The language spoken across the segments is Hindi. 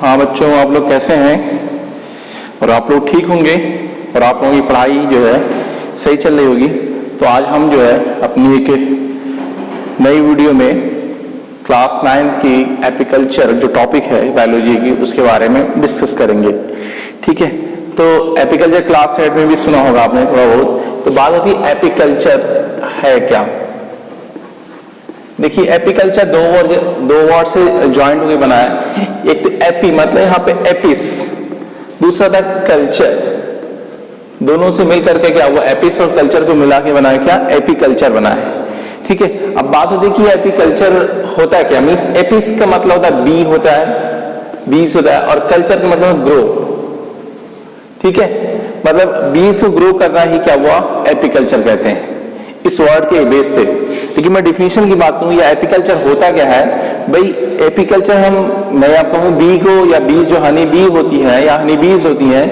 हाँ बच्चों, आप लोग कैसे हैं? और आप लोग ठीक होंगे और आप लोगों की पढ़ाई जो है सही चल रही होगी। तो आज हम जो है अपनी एक नई वीडियो में क्लास 9 की एपिकल्चर जो टॉपिक है बायोलॉजी की, उसके बारे में डिस्कस करेंगे। ठीक है, तो एपिकल्चर क्लास 8 में भी सुना होगा आपने थोड़ा बहुत। तो बात होती है एपिकल्चर है क्या। देखिए, एपिकल्चर दो वर्ड से ज्वाइंट होकर बना है। एक तो एपी मतलब यहाँ पे एपिस, दूसरा था कल्चर। दोनों से मिल करके क्या हुआ, एपिस और कल्चर को मिला के बना है क्या, एपिकल्चर बना है। ठीक है, अब बात होती है कि एपिकल्चर होता है क्या। मीन्स एपिस का मतलब होता है बी होता है, बीज होता है, और कल्चर का मतलब ग्रो। ठीक है, मतलब बीज को ग्रो करना ही क्या हुआ, एपिकल्चर कहते हैं इस वर्ड के बेस पे। लेकिन मैं डिफिनीशन की बात करूं, या एपिकल्चर होता क्या है भाई। एपिकल्चर मैं आपको कहूं बी को, या बीज जो हनी बी होती है या हनी बीज होती है,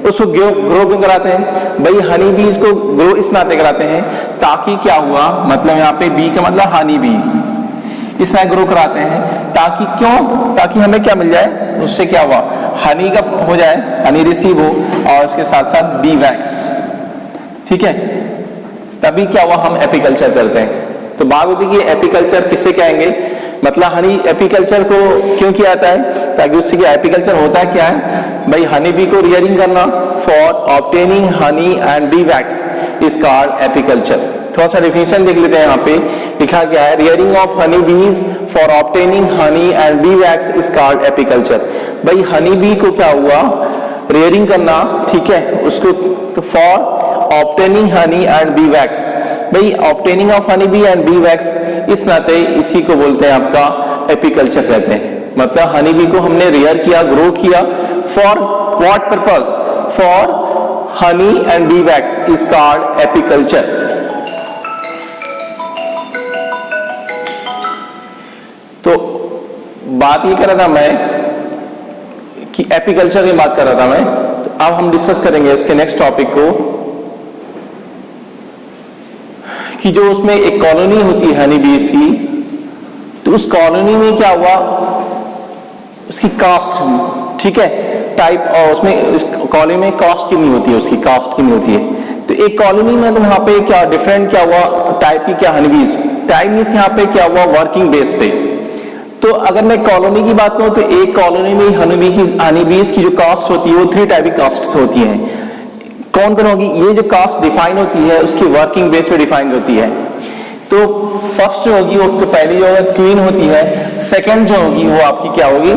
उसको ग्रो क्यों कराते हैं भाई। हनी बीज को ग्रो इस नाते कराते हैं ताकि क्या हुआ, मतलब यहाँ पे बी का मतलब हनी बी, इस तरह ग्रो कराते हैं ताकि क्यों, ताकि हमें क्या मिल जाए, उससे क्या हुआ, हनी का हो जाए, हनी रिसीव हो, और उसके साथ साथ बी वैक्स। ठीक है, तभी क्या हुआ, हम एपिकल्चर करते हैं। तो बात होती है कि एपिकल्चर किसे कहेंगे, मतलब हनी एपिकल्चर को क्यों किया जाता है, ताकि उससे क्या एपिकल्चर होता है क्या है भाई, हनी बी को रियरिंग करना for obtaining honey and bee wax is called apiculture. थोड़ा सा डिफिनेशन देख लेते हैं, यहाँ पे लिखा गया है रियरिंग ऑफ हनी बीज for obtaining honey and bee wax is called apiculture. भाई हनी बी को क्या हुआ, रियरिंग करना, ठीक है, उसको for obtaining honey and bee wax. भाई obtaining of honey bee and bee wax, इस नाते इसी को बोलते हैं आपका एपिकल्चर कहते हैं। मतलब हनी बी को हमने रियर किया, ग्रो किया, for what purpose, for Honey and bee wax is called apiculture. तो बात ये कर रहा था मैं कि एपिकल्चर की बात कर रहा था मैं। तो अब हम डिस्कस करेंगे उसके नेक्स्ट टॉपिक को, कि जो उसमें एक कॉलोनी होती है हनी बीज की, तो उस कॉलोनी में क्या हुआ, उसकी कास्ट, ठीक है, टाइप, और उसमें इस कॉलोनी में कास्ट कितनी होती है, उसकी कास्ट कितनी होती है। तो एक कॉलोनी में तो वहां पे क्या डिफरेंट क्या हुआ टाइप की, क्या हनी बीज टाइप मीन्स यहाँ पे क्या हुआ, वर्किंग बेस पे। तो अगर मैं कॉलोनी की बात करूं तो एक कॉलोनी में हनी बीज की जो कास्ट होती है वो 3 टाइप की कास्ट होती हैं। कौन कौन होगी, ये जो कास्ट डिफाइन होती है उसकी वर्किंग बेस पे डिफाइन होती है। तो फर्स्ट जो होगी वो तो पहली जो है क्वीन होती है, सेकंड जो होगी वो आपकी क्या होगी,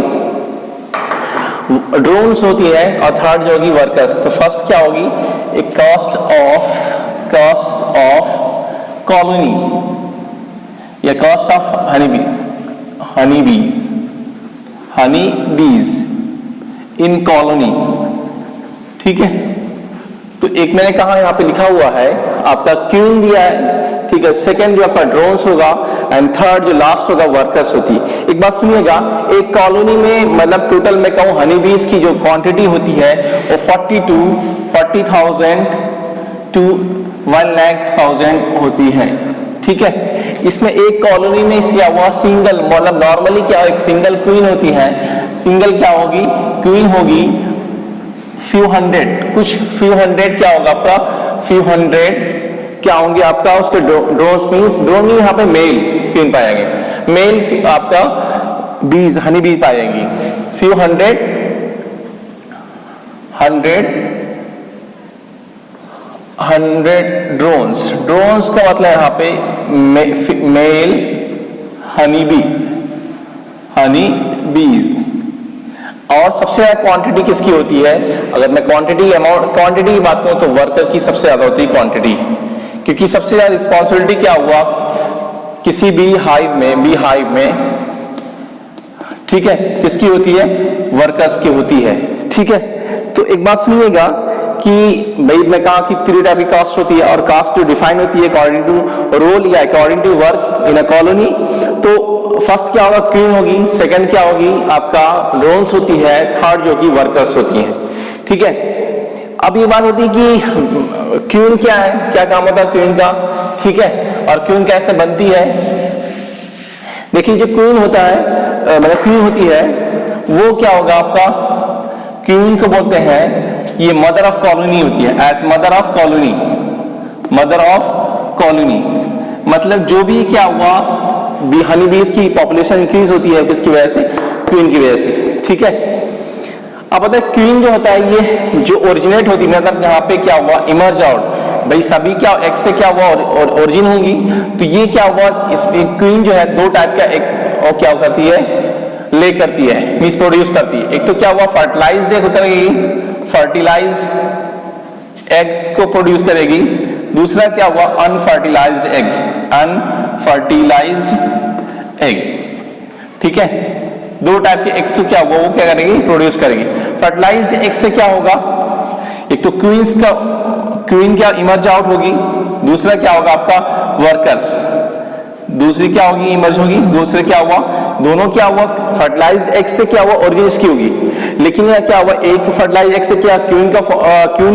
ड्रोन्स होती है, और थर्ड जो होगी वर्कर्स। तो फर्स्ट क्या होगी, एक कास्ट ऑफ कॉलोनी या कास्ट ऑफ हनी बीज इन कॉलोनी। ठीक है, तो एक मैंने कहा यहाँ पे लिखा हुआ है आपका क्वीन दिया है, ठीक है, सेकंड जो आपका ड्रोन्स होगा, एंड थर्ड जो लास्ट होगा वर्कर्स होती। एक बात सुनिएगा, एक कॉलोनी में मतलब टोटल मैं कहूँ हनी बीज की जो क्वांटिटी होती है वो 40,000 to 1,00,000 होती है। ठीक है, इसमें एक कॉलोनी में क्या हुआ, सिंगल, मतलब नॉर्मली क्या एक सिंगल क्वीन होती है, सिंगल क्या होगी, क्वीन होगी फ्यू हंड्रेड क्या होगा आपका, फ्यू हंड्रेड क्या होंगे आपका उसके ड्रोन्स। मीन्स ड्रोन में यहाँ पे मेल क्वीन पाएंगे, मेल आपका बीज हनी बीज पाएंगी, फ्यू हंड्रेड ड्रोन्स का मतलब यहाँ पे मेल हनी बीज। और सबसे ज्यादा क्वांटिटी किसकी होती है, अगर मैं क्वांटिटी की बात करूं तो वर्कर की सबसे ज्यादा होती है क्वांटिटी, क्योंकि सबसे ज्यादा रिस्पॉन्सिबिलिटी क्या हुआ किसी बी हाइव में, ठीक है, किसकी होती है, वर्कर्स की होती है। ठीक है, तो एक बात सुनिएगा कि भाई मैं कहा कि 3 टाइप की कास्ट होती है, और कास्ट जो डिफाइन होती है अकॉर्डिंग टू रोल या according to work in a colony. तो फर्स्ट क्या होगा, क्वीन होगी, सेकंड क्या होगी आपका ड्रोन्स होती है, थर्ड जो कि वर्कर्स होती है। ठीक है, अब ये बात होती है कि क्वीन क्या है, क्या काम होता है क्वीन का, ठीक है, और क्वीन कैसे बनती है। देखिए जो क्वीन होता है, मतलब क्वीन होती है वो क्या होगा आपका, क्वीन को बोलते हैं, ये मदर ऑफ कॉलोनी होती है, as mother of colony, mother of colony. मतलब जो भी क्या हुआ, हनी बीज की पॉपुलेशन इंक्रीज होती है किसकी वजह से, क्वीन की वजह से। ठीक है, अब पता है क्वीन जो होता है ये जो ओरिजिनेट होती है, मतलब यहाँ पे क्या हुआ, इमर्ज आउट, भाई सभी क्या एक से क्या हुआ ओरिजिन होगी, तो ये क्या हुआ, इसमें क्वीन जो है दो टाइप का, एक और क्या करती है, ले करती है, मींस प्रोड्यूस करती है। एक तो क्या हुआ फर्टिलाइज्ड एग करेगी, फर्टिलाइज्ड एग्स को प्रोड्यूस करेगी, दूसरा क्या हुआ अनफर्टिलाइज्ड एग, अनफर्टिलाइज्ड एग। ठीक है, दो टाइप के एग्स क्या हुआ, वो क्या करेगी, प्रोड्यूस करेगी। फर्टिलाइज्ड एग से क्या होगा, एक तो क्वीन क्या इमर्ज आउट होगी, दूसरा क्या होगा आपका वर्कर्स, दूसरी क्या होगी इमर्ज होगी, दूसरे क्या हुआ, दोनों क्या हुआ, फर्टिलाइज्ड एग से क्या हुआ ओरिजिन इसकी होगी, लेकिन यह क्या हुआ, एक फर्टिलाइज्ड एग से क्या क्वीन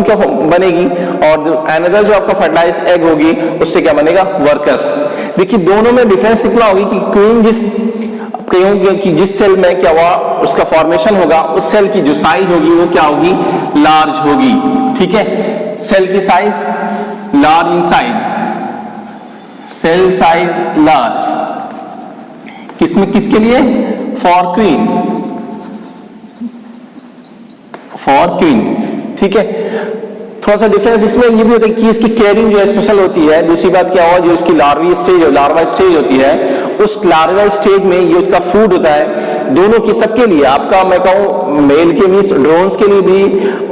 का बनेगी, और अनदर जो आपका फर्टिलाइज्ड एग होगी उससे क्या बनेगा, वर्कर्स। देखिए दोनों में डिफरेंस इतना होगी कि क्वीन जिस सेल में क्या हुआ उसका फॉर्मेशन होगा, उस सेल की जो साइज होगी वो क्या होगी, लार्ज होगी। ठीक है, सेल की size large in size, cell size large, किसमें, किसके लिए, फॉर क्वीन, फॉर क्वीन। ठीक है, थोड़ा सा डिफरेंस इसमें ये भी होता है कि इसकी केयरिंग जो है स्पेशल होती है। दूसरी बात क्या हुआ, जो इसकी लार्वा स्टेज होती है, उस लार्वा स्टेज में ये उसका फूड होता है, दोनों की सबके लिए, आपका मैं कहूँ मेल के मीन्स ड्रोन्स के लिए भी,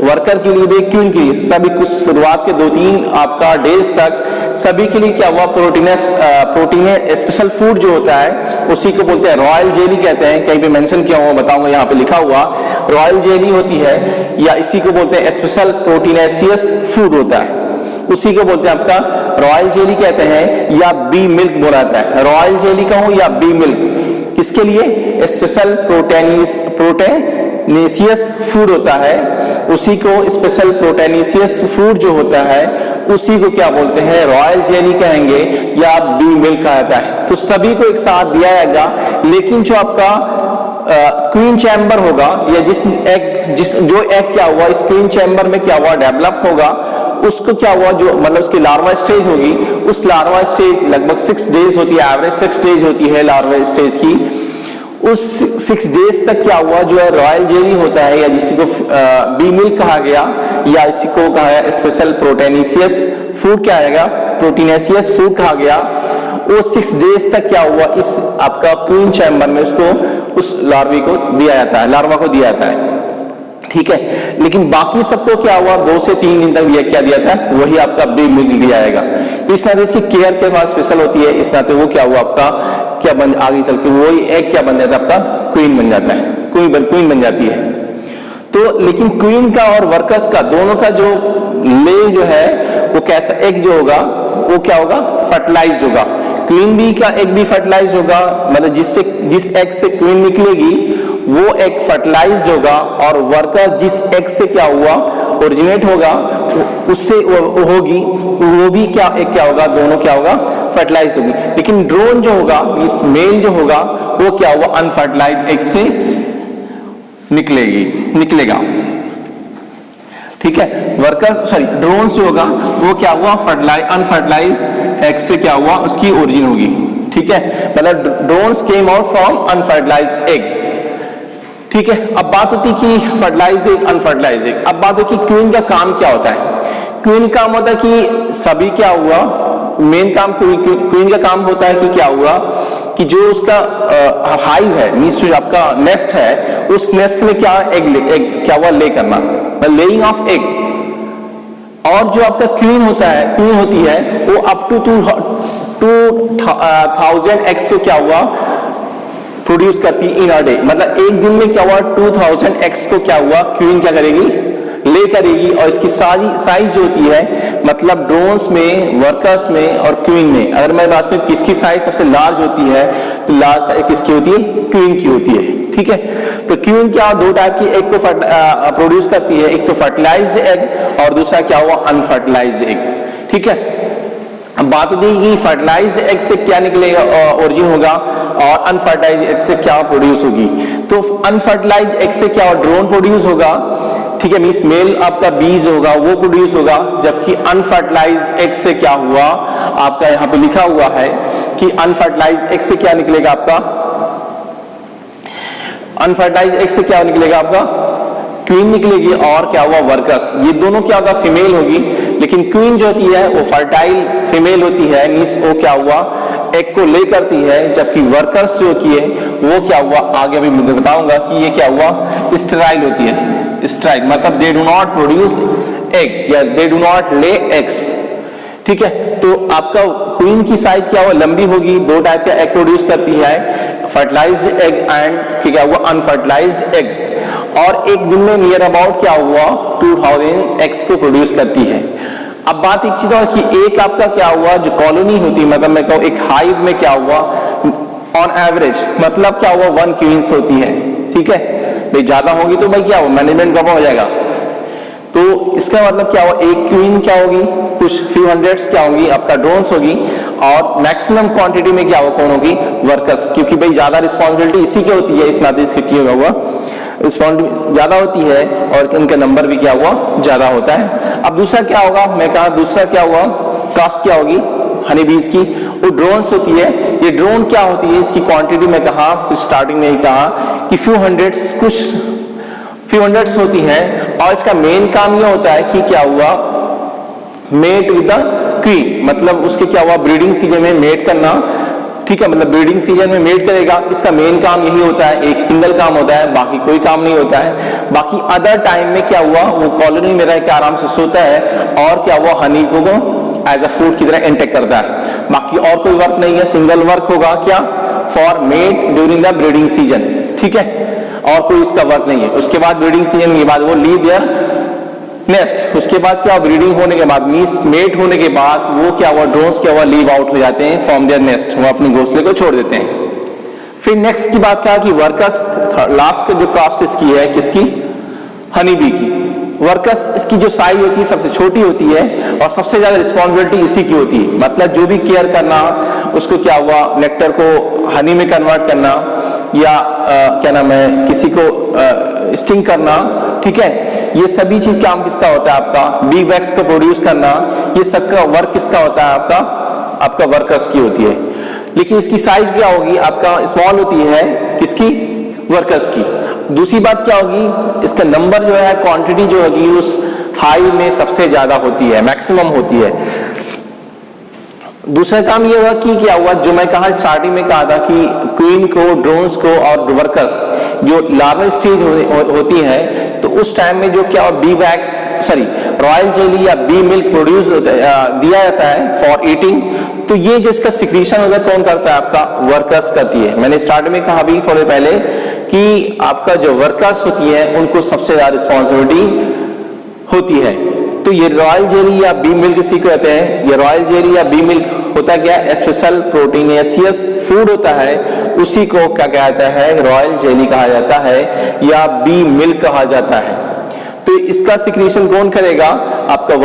वर्कर के लिए भी, क्वीन के लिए, सभी कुछ शुरुआत के 2-3 आपका डेज तक सभी के लिए क्या हुआ, प्रोटीन स्पेशल फूड जो होता है उसी को बोलते हैं रॉयल जेली कहते हैं, कहीं पे मेंशन किया हुआ बताऊंगा, यहाँ पे लिखा हुआ रॉयल जेली होती है, या इसी को बोलते हैं स्पेशल प्रोटीनेशियस फूड होता है, उसी को बोलते हैं आपका रॉयल जेली कहते हैं, या बी मिल्क बोला जाता है, रॉयल जेली कहूं या बी मिल्क, किसके लिए, स्पेशल प्रोटीनेशियस फूड होता है, उसी को स्पेशल प्रोटीनेशियस फूड जो होता है उसी को क्या बोलते हैं, रॉयल जेली कहेंगे या बी मिल्क कहा जाता है। तो सभी को एक साथ दिया जाएगा, लेकिन जो आपका क्वीन चैम्बर होगा, या जो एग क्या हुआ इस क्वीन चैम्बर में क्या हुआ डेवलप होगा, उसको क्या हुआ, जो मतलब उसकी लार्वा स्टेज होगी, उस लार्वा स्टेज लगभग 6 डेज होती है, एवरेज 6 डेज होती है लार्वा स्टेज की, उस 6 डेज तक क्या हुआ, जो है रॉयल जेली होता है, या जिसी को बी मिल्क कहा गया, या इसी को कहा गया स्पेशल प्रोटीनेशियस फूड क्या आएगा, प्रोटीनेशियस फूड कहा गया, वो 6 डेज तक क्या हुआ, इस आपका क्वीन चैम्बर में उसको उस लार्वा को दिया जाता है। ठीक है, लेकिन बाकी सबको क्या हुआ, 2 से 3 दिन तक ये क्या दिया था, वही आपका बी मिल्क दिया जाएगा। तो इस नाते इसकी केयर के बाद स्पेशल होती है, इस नाते वो क्या हुआ आपका क्या बन, आगे चल के वही एग क्या बन जाता है, आपका क्वीन बन जाता है, क्वीन बन जाती है। तो लेकिन क्वीन का और वर्कर्स का दोनों का जो ले जो है वो कैसा, एग जो होगा वो क्या होगा, फर्टिलाइज्ड होगा, क्वीन बी का एग भी फर्टिलाइज्ड होगा, मतलब जिस एग से क्वीन निकलेगी वो एग फर्टिलाइज्ड होगा, और वर्कर जिस एग से क्या हुआ ओरिजिनेट होगा उससे होगी, वो भी क्या एग क्या होगा, दोनों क्या होगा, फर्टिलाइज्ड होगी। लेकिन ड्रोन जो होगा, इस मेल जो होगा वो क्या हुआ, अनफर्टिलाइज्ड एग से निकलेगा। ठीक है, ड्रोन से होगा वो क्या हुआ, अनफर्टिलाइज्ड एग से क्या हुआ, उसकी ओरिजिन होगी। ठीक है, मतलब drones came out from unfertilised egg. ठीक है, अब बात होती कि फर्टिलाइज एग, अनफर्टिलाइज एग। अब बात है कि क्वीन का काम क्या होता है। क्वीन का काम होता है कि सभी क्या हुआ, मेन काम क्वीन का काम होता है कि क्या हुआ कि जो उसका हाइव है, मींस जो आपका नेस्ट है, उस नेस्ट में क्या एग क्या हुआ, ले करना, लेइंग ऑफ एग। और जो आपका क्वीन होती है वो अप टू 2000 एग्स को क्या हुआ प्रोड्यूस करती है इन अ डे, मतलब एक दिन में क्या हुआ 2000 एग्स को क्या हुआ क्वीन क्या करेगी, ले करेगी। और इसकी सारी साइज जो होती है, मतलब ड्रोन्स में, वर्कर्स में और क्वीन में, अगर मैं बात करूं किसकी साइज सबसे लार्ज होती है, तो लार्ज साइज किसकी होती है, क्वीन की होती है। ठीक है, तो क्वीन क्या 2 टाइप की एग को प्रोड्यूस करती है, एक तो फर्टिलाइज्ड एग और दूसरा क्या हुआ, अनफर्टिलाइज्ड एग। ठीक है, बात होती है कि फर्टिलाइज्ड एग से क्या निकलेगा, ओरिजिन होगा, और अनफर्टिलाइज्ड एग से क्या प्रोड्यूस होगी। तो अनफर्टिलाइज्ड एग से क्या ड्रोन प्रोड्यूस होगा, ठीक है, मींस मेल आपका बीज होगा वो प्रोड्यूस होगा, जबकि अनफर्टिलाइज्ड एग से क्या हुआ, आपका यहां पे लिखा हुआ है कि अनफर्टिलाइज्ड एग से क्या निकलेगा आपका, अनफर्टिलाइज्ड एग से क्या निकलेगा आपका क्वीन निकलेगी, और क्या हुआ वर्कर्स। ये दोनों क्या होगा, फीमेल होगी, लेकिन क्वीन जो होती है वो फर्टाइल फीमेल होती है, मींस वो क्या हुआ एग को ले करती है, जबकि वर्कर्स जो की है वो क्या हुआ, आगे भी मैं बताऊंगा कि ये क्या हुआ स्टेराइल होती है। स्टेराइल मतलब they do not produce egg या they do not lay eggs, ठीक है। तो आपका क्वीन की साइज क्या हुआ लंबी होगी, दो टाइप का एग प्रोड्यूस करती है, फर्टिलाइज्ड एग एंड क्या हुआ अनफर्टिलाइज्ड एग्स, और एक दिन में नियर अबाउट क्या हुआ 2000 एग्स को प्रोड्यूस करती है। अब बात एक चीज और कि एक आपका क्या हुआ जो कॉलोनी होती है, मतलब मैं कहूँ एक हाइव में क्या हुआ ऑन एवरेज मतलब क्या हुआ 1 क्वींस होती है, ठीक है। भाई ज्यादा होगी तो भाई क्या हुआ मैनेजमेंट गड़बड़ हो जाएगा। तो इसका मतलब क्या हुआ एक क्वीन क्या होगी, कुछ फ्यू हंड्रेड्स क्या होगी आपका ड्रोन्स होगी, और मैक्सिमम क्वांटिटी में क्या हुआ कौन होगी वर्कर्स, क्योंकि भाई ज्यादा रिस्पॉन्सिबिलिटी इसी की होती है, इस नाते इसके किया हुआ रिस्पॉन्सिबिलिटी ज्यादा होती है और इनका नंबर भी क्या हुआ ज्यादा होता है। अब दूसरा क्या होगा, मैं कहा दूसरा क्या हुआ कास्ट क्या होगी हनी बीज की, वो ड्रोन्स होती है। ये ड्रोन क्या होती है, इसकी क्वांटिटी में कहा स्टार्टिंग में ही कहा कि फ्यू हंड्रेड्स होती है, और इसका मेन काम ये होता है कि क्या हुआ मेट विद द क्वीन, मतलब उसके क्या हुआ ब्रीडिंग सीजन में मेट करना, ठीक है, मतलब ब्रीडिंग सीजन में मेट करेगा, इसका मेन काम यही होता है, एक सिंगल काम होता है, बाकी कोई काम नहीं होता है। बाकी अदर टाइम में क्या हुआ वो कॉलोनी में रह के आराम से सोता है, और क्या हुआ हनी को एज अ फूड की तरह इंटेक करता है, बाकी और कोई वर्क नहीं है, सिंगल वर्क होगा क्या for mate during the breeding season, ठीक है, और कोई इसका वर्क नहीं है। उसके बाद ब्रीडिंग सीजन के बाद वो लीव देयर नेस्ट, उसके बाद क्या ब्रीडिंग होने के बाद मींस मेट होने के बाद वो क्या हुआ ड्रोन्स क्या हुआ लीव आउट हो जाते हैं फ्रॉम देयर नेस्ट, वो अपने घोंसले को छोड़ देते हैं। फिर नेक्स्ट की बात क्या कि वर्कर्स, लास्ट जो कास्ट इसकी है किसकी हनी बी की। वर्कर्स इसकी जो साइज होती है सबसे छोटी होती है, और सबसे ज्यादा रिस्पॉन्सिबिलिटी इसी की होती है, मतलब जो भी केयर करना, उसको क्या हुआ नेक्टर को हनी में कन्वर्ट करना, या क्या नाम है किसी को स्टिंग करना, ठीक है, ये सभी चीज काम किसका होता है आपका बी वैक्स को प्रोड्यूस करना, ये सबका वर्क किसका होता है आपका वर्कर्स की होती है। लेकिन इसकी साइज क्या होगी आपका स्मॉल होती है किसकी वर्कर्स की। दूसरी बात क्या होगी इसका नंबर जो है क्वांटिटी जो होगी उस हाई में सबसे ज्यादा होती है, मैक्सिमम होती है। दूसरा काम ये हुआ कि क्या हुआ जो मैं कहा स्टार्टिंग में कहा था कि क्वीन को ड्रोन्स को और वर्कर्स जो लार्वल स्टेज होती है, तो उस टाइम में जो क्या B wax sorry royal jelly या बी मिल्क प्रोड्यूस दिया जाता है फॉर ईटिंग। तो ये जिसका सिक्रीशन होता है कौन करता है आपका वर्कर्स करती है। मैंने स्टार्ट में कहा भी थोड़े पहले कि आपका जो वर्कर्स होती है उनको सबसे ज्यादा रिस्पॉन्सिबिलिटी होती है। तो ये रॉयल जेली या बी मिल्क इसी को कहते हैं। ये रॉयल जेली या बी मिल्क होता क्या स्पेशल प्रोटीनियस फूड होता है, उसी को क्या कहता है रॉयल जेली कहा जाता है या बी मिल्क कहा जाता है। तो इसका सिक्रीशन कौन करेगा आपका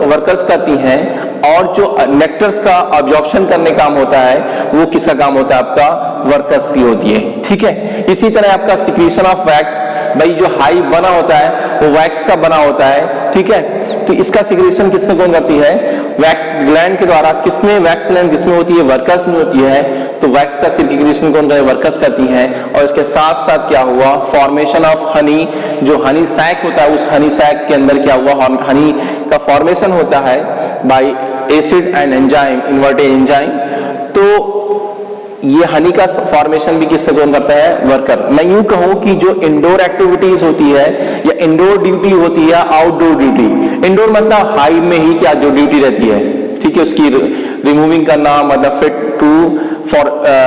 वर्कर्स करती हैं, और जो नेक्टर्स का अब्जॉर्प्शन करने काम होता है वो किसका काम होता है आपका वर्कर्स की होती है, ठीक है। इसी तरह आपका सिक्रीशन ऑफ वैक्स, भाई जो हाई बना होता है वो वैक्स का बना होता है, ठीक है। तो इसका सिक्रीशन किसने कौन करती है वैक्स ग्लैंड के द्वारा। किसमें वैक्स ग्लैंड किसमें होती है वर्कर्स में होती है। तो वैक्स का सिक्रीशन कौन करे वर्कर्स करती हैं। और इसके साथ साथ क्या हुआ फॉर्मेशन ऑफ हनी, जो हनी सैक होता है उस हनी सैक के अंदर क्या हुआ हनी का फॉर्मेशन होता है bye acid and enzyme inverted enzyme. तो ये हनी का फॉर्मेशन भी किससे कौन करता है वर्कर। मैं यूं कहूं कि जो इंडोर एक्टिविटीज होती है या इंडोर ड्यूटी होती है आउटडोर ड्यूटी। इंडोर मतलब हाई में ही क्या जो ड्यूटी रहती है, ठीक है, उसकी रिमूविंग करना मतलब फिट टू फॉर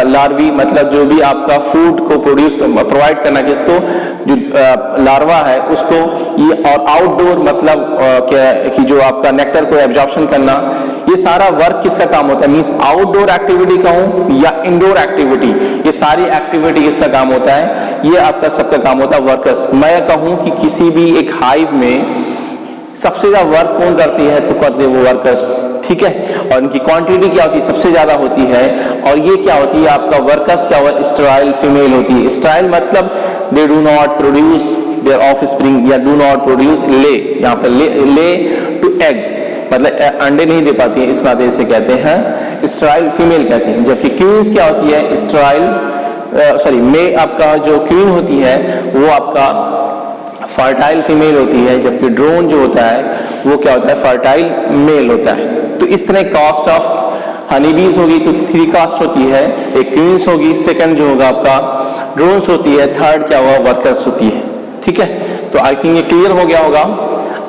लार्वी, मतलब जो भी आपका फूड को प्रोवाइड करना किसको जो लार्वा है उसको। ये और आउटडोर मतलब क्या कि जो आपका नेक्टर को एब्जॉर्प्शन करना, ये सारा वर्क किसका काम होता है मींस आउटडोर एक्टिविटी कहूं या इंडोर एक्टिविटी, ये सारी एक्टिविटी किसका काम होता है ये आपका सबका काम होता है वर्कर्स। मैं कहूं कि किसी भी एक हाइव में सबसे ज्यादा वर्क कौन करती है, तो करते हैं वो वर्कर्स, ठीक है। और इनकी क्वांटिटी क्या होती है, सबसे ज्यादा होती है। और ये क्या होती है, आपका वर्कर्स क्या हुआ, स्टेराइल फीमेल होती है। स्टेराइल मतलब they do not produce their offspring या डू नॉट प्रोड्यूस ले, यहाँ पर ले टू एग्स, मतलब अंडे नहीं दे पाती है, इस नाते से कहते हैं स्टेराइल फीमेल कहते हैं। जबकि क्वींस क्या होती है, स्टेराइल मे आपका जो क्वीन होती है वो आपका फर्टाइल फीमेल होती है, जबकि ड्रोन जो होता है वो क्या होता है, फर्टाइल मेल होता है। तो इस तरह कास्ट ऑफ हनीबीज होगी तो 3 कास्ट होती है, एक क्वींस होगी, सेकंड जो होगा आपका ड्रोन्स होती है, थर्ड क्या होगा, वर्कर्स होती है, ठीक है। तो आई थिंक ये क्लियर हो गया होगा।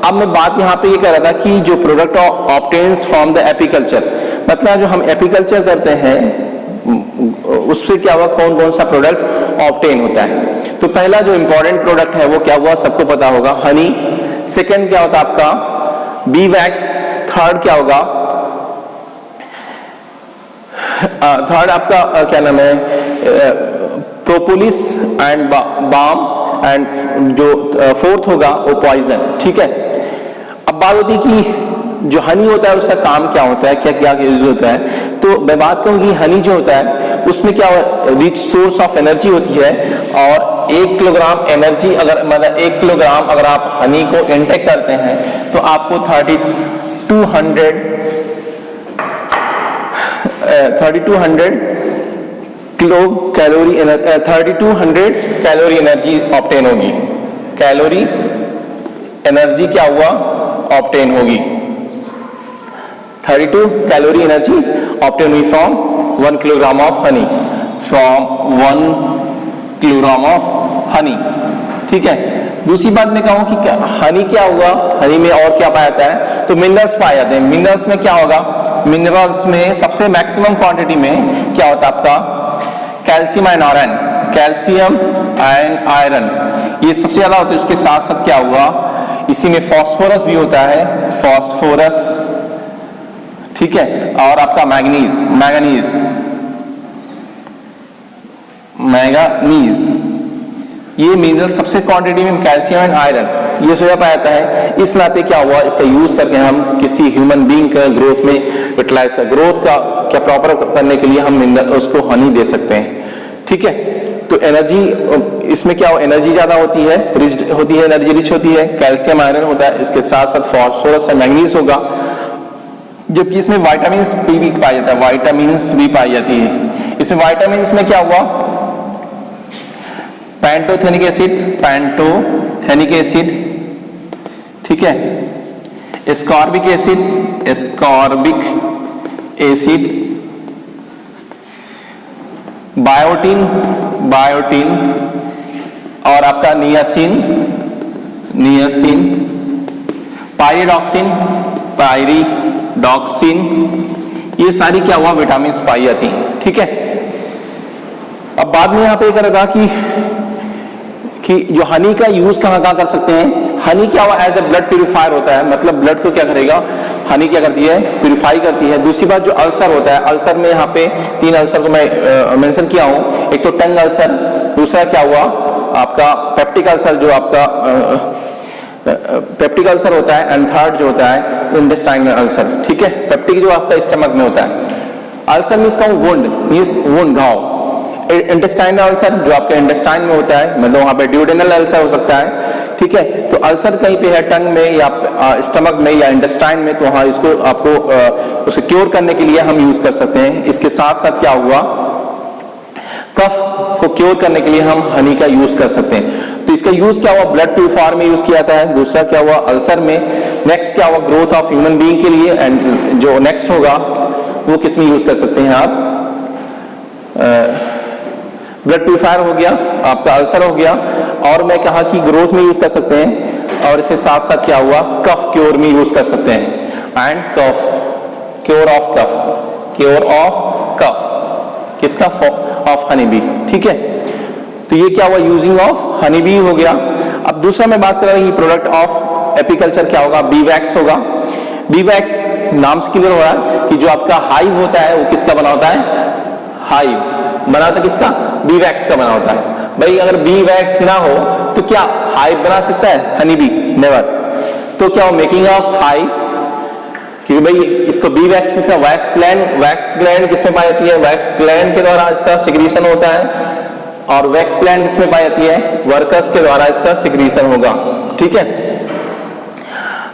अब मैं बात यहाँ पे ये कह रहा था कि जो product obtains from the apiculture, मतलब जो हम एपीकल्चर करते हैं उससे क्या हुआ, कौन कौन सा प्रोडक्ट ऑब्टेन होता है। तो पहला जो इंपॉर्टेंट प्रोडक्ट है वो क्या हुआ, सबको पता होगा, हनी। सेकंड क्या होता है आपका बी वैक्स। थर्ड क्या होगा, थर्ड आपका क्या नाम है, प्रोपोलिस एंड बाम। एंड जो फोर्थ होगा वो पॉइजन, ठीक है। अब बात होती है कि जो हनी होता है उसका काम क्या होता है, क्या क्या यूज होता है। तो मैं बात कहूँ कि हनी जो होता है उसमें क्या रिच सोर्स ऑफ एनर्जी होती है। और 1 किलोग्राम एनर्जी अगर मतलब 1 किलोग्राम अगर आप हनी को इंटेक करते हैं तो आपको 3200 kilo calorie 3200 calorie energy obtain होगी। कैलोरी एनर्जी क्या हुआ, ऑब्टेन होगी। 32 कैलोरी एनर्जी ऑब्टेन हुई from 1 kilogram of honey, from 1 kilogram of honey, ठीक है। दूसरी बात मैं कहूँ कि हनी क्या हुआ, हनी में और क्या पाया जाता है, तो मिनरल्स पाए जाते हैं। मिनरल्स में क्या होगा, मिनरल्स में सबसे मैक्सिमम क्वांटिटी में क्या होता है आपका calcium and iron, calcium and iron ये सबसे ज्यादा होता है। उसके साथ साथ क्या हुआ, इसी में फास्फोरस भी होता है, फास्फोरस, ठीक है। और आपका मैग्नीज, ये मिनरल सबसे क्वांटिटी में कैल्शियम एंड आयरन ये सोया पाया जाता है। इस नाते क्या हुआ, इसका यूज करके हम किसी ह्यूमन बीइंग का ग्रोथ में यूटिलाइज कर, ग्रोथ का क्या प्रॉपर करने के लिए हम मिनरल उसको हनी दे सकते हैं, ठीक है। तो एनर्जी इसमें क्या हो, एनर्जी ज्यादा होती है, रिच होती है, एनर्जी रिच होती है, कैल्शियम आयरन होता है, इसके साथ साथ फास्फोरस और मैग्नीज होगा। जबकि इसमें विटामिन भी पाया जाता है, विटामिन भी पाई जाती है। इसमें विटामिन में क्या हुआ, पैंटोथेनिक एसिड, ठीक है, एस्कॉर्बिक एसिड, बायोटीन और आपका नियासिन, पायरिडॉक्सिन, ये सारी क्या हुआ विटामिन पाई जाती हैं, ठीक है। अब बाद में यहाँ पे कर रहा था कि जो हनी का यूज कहाँ कर सकते हैं। हनी क्या हुआ, एज ए ब्लड प्यूरिफायर होता है, मतलब ब्लड को क्या करेगा, हनी क्या करती है, प्यूरिफाई करती है। दूसरी बात जो अल्सर होता है, अल्सर में यहाँ पे 3 अल्सर को मैं मेंशन किया हूँ, एक तो टंग अल्सर, दूसरा क्या हुआ आपका पेप्टिक अल्सर जो आपका पेप्टिक अल्सर होता है, एंड थर्ड जो होता है इंटेस्टाइनल अल्सर, ठीक है। पेप्टिक जो आपका स्टमक में होता है, अल्सर मींस वुंड, घाव। इंटेस्टाइनल अल्सर जो आपके इंटेस्टाइन में होता है, मतलब वहां पे ड्यूडेनल अल्सर हो सकता है, ठीक है। तो अल्सर कहीं पे है टंग में या स्टमक में या इंटेस्टाइन में, तो वहां इसको आपको उसे क्योर करने के लिए हम यूज कर सकते हैं। इसके साथ साथ क्या हुआ, कफ को क्योर करने के लिए हम हनी का यूज कर सकते हैं। तो इसका यूज क्या हुआ, ब्लड प्यूरिफायर में यूज किया जाता है। दूसरा क्या हुआ, अल्सर में। नेक्स्ट क्या हुआ, ग्रोथ ऑफ ह्यूमन बीइंग के लिए। एंड जो नेक्स्ट होगा वो किस में यूज कर सकते हैं आप, ब्लड प्यूरिफायर हो गया, आपका अल्सर हो गया, और मैं कहा कि ग्रोथ में यूज कर सकते हैं। और इसके साथ साथ क्या हुआ, कफ क्योर में यूज कर सकते हैं। And cough, cure of cough, किसका, ऑफ हनी बी, ठीक है। तो ये क्या हुआ, यूजिंग ऑफ हनी बी हो गया। अब दूसरा मैं बात कर रहा हूँ प्रोडक्ट ऑफ एपीकल्चर क्या होगा, बी वैक्स होगा। बी वैक्स नाम से क्लियर हो रहा है कि जो आपका हाइव होता है वो किसका बना होता है, हाइव बना होता है किसका, बी वैक्स का बना होता है। भाई अगर बी वैक्स ना हो तो क्या हाइव बना सकता है हनी बी, नेवर। तो क्या हो, मेकिंग ऑफ हाइव, क्योंकि भाई इसको बी वैक्स किसका, वैक्स ग्लैंड किसमें पाई जाती है, वैक्स ग्लैंड के द्वारा इसका सिक्रीशन होता है, और वैक्स ग्लैंड किसमें पाई जाती है, वर्कस के द्वारा इसका सिक्रीशन होगा। ठीक है।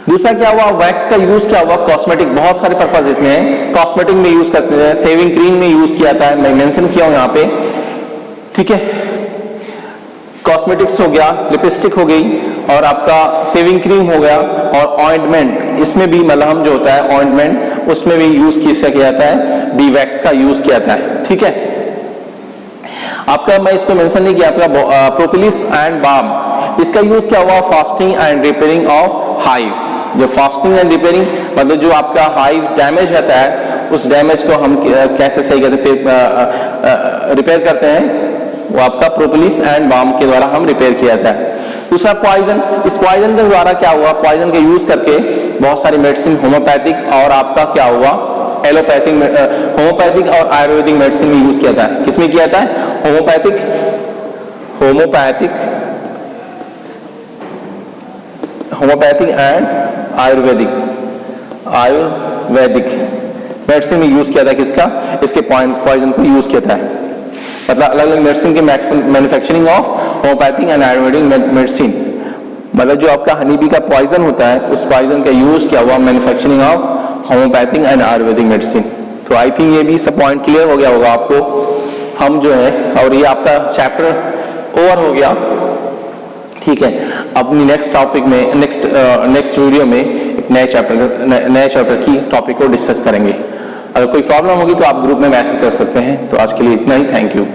दूसरा क्या हुआ, वैक्स का यूज क्या हुआ, कॉस्मेटिक, बहुत सारे पर्पज इसमें है, कॉस्मेटिक में यूज करते हैं, शेविंग क्रीम में यूज किया जाता है, मैं मेंशन किया हूं यहाँ पे। ठीक है, कॉस्मेटिक्स हो गया, लिपस्टिक हो गई, और आपका शेविंग क्रीम हो गया, और ऑइंटमेंट, इसमें भी मलहम जो होता है ऑइंटमेंट, उसमें भी यूज किया जाता है, बी वैक्स का यूज किया जाता है। ठीक है, आपका मैं इसको मेंशन नहीं किया, आपका प्रोपोलिस एंड बाम, इसका यूज क्या हुआ, fasting and repairing of hive. जो फास्टिंग एंड रिपेयरिंग मतलब जो आपका हाइव डैमेज रहता है, उस डैमेज को हम कैसे सही करते रिपेयर करते हैं, वो आपका प्रोपोलिस एंड बाम के द्वारा हम रिपेयर किया जाता है। दूसरा पॉइजन, इस पॉइजन के द्वारा क्या हुआ, पॉइजन के यूज करके बहुत सारी मेडिसिन होम्योपैथिक और आपका क्या हुआ एलोपैथिक, होम्योपैथिक और आयुर्वेदिक मेडिसिन में यूज किया जाता है। किसमें किया जाता है, होम्योपैथिक एंड आयुर्वेदिक मेडिसिन में यूज किया था, किसका, इसके पॉइजन को यूज किया था। मतलब अलग अलग मेडिसिन के manufacturing of homeopathic and Ayurvedic medicine, मतलब जो आपका हनी बी का पॉइजन होता है, उस पॉइजन का यूज किया हुआ manufacturing of homeopathic and Ayurvedic medicine. तो आई थिंक ये भी सब पॉइंट क्लियर हो गया होगा आपको। हम जो है, और ये आपका चैप्टर ओवर हो गया। ठीक है, अपनी नेक्स्ट टॉपिक में नेक्स्ट वीडियो में एक नए चैप्टर की टॉपिक को डिस्कस करेंगे। अगर कोई प्रॉब्लम होगी तो आप ग्रुप में मैसेज कर सकते हैं। तो आज के लिए इतना ही, थैंक यू।